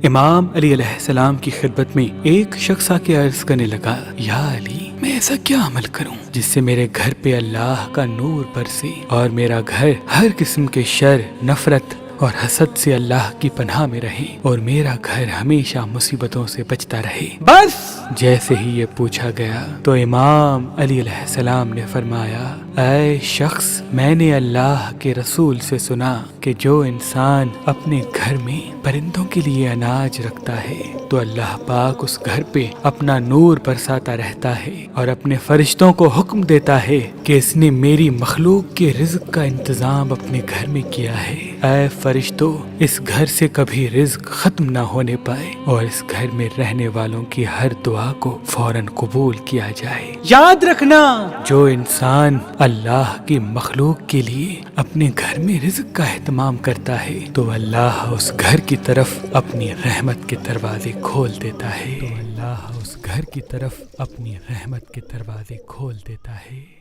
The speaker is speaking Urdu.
امام علی علیہ السلام کی خدمت میں ایک شخص آ کے عرض کرنے لگا، یا علی، میں ایسا کیا عمل کروں جس سے میرے گھر پہ اللہ کا نور برسے اور میرا گھر ہر قسم کے شر، نفرت اور حسد سے اللہ کی پناہ میں رہے اور میرا گھر ہمیشہ مصیبتوں سے بچتا رہے۔ بس جیسے ہی یہ پوچھا گیا تو امام علی علیہ السلام نے فرمایا، اے شخص، میں نے اللہ کے رسول سے سنا کہ جو انسان اپنے گھر میں پرندوں کے لیے اناج رکھتا ہے تو اللہ پاک اس گھر پہ اپنا نور برساتا رہتا ہے اور اپنے فرشتوں کو حکم دیتا ہے کہ اس نے میری مخلوق کے رزق کا انتظام اپنے گھر میں کیا ہے۔ اے فرشتوں، اس گھر سے کبھی رزق ختم نہ ہونے پائے اور اس گھر میں رہنے والوں کی ہر دعا کو فوراً قبول کیا جائے۔ یاد رکھنا، جو انسان اللہ کی مخلوق کے لیے اپنے گھر میں رزق کا اہتمام کرتا ہے تو اللہ اس گھر کی طرف اپنی رحمت کے دروازے کھول دیتا ہے۔ اللہ اس گھر کی طرف اپنی رحمت کے دروازے کھول دیتا ہے۔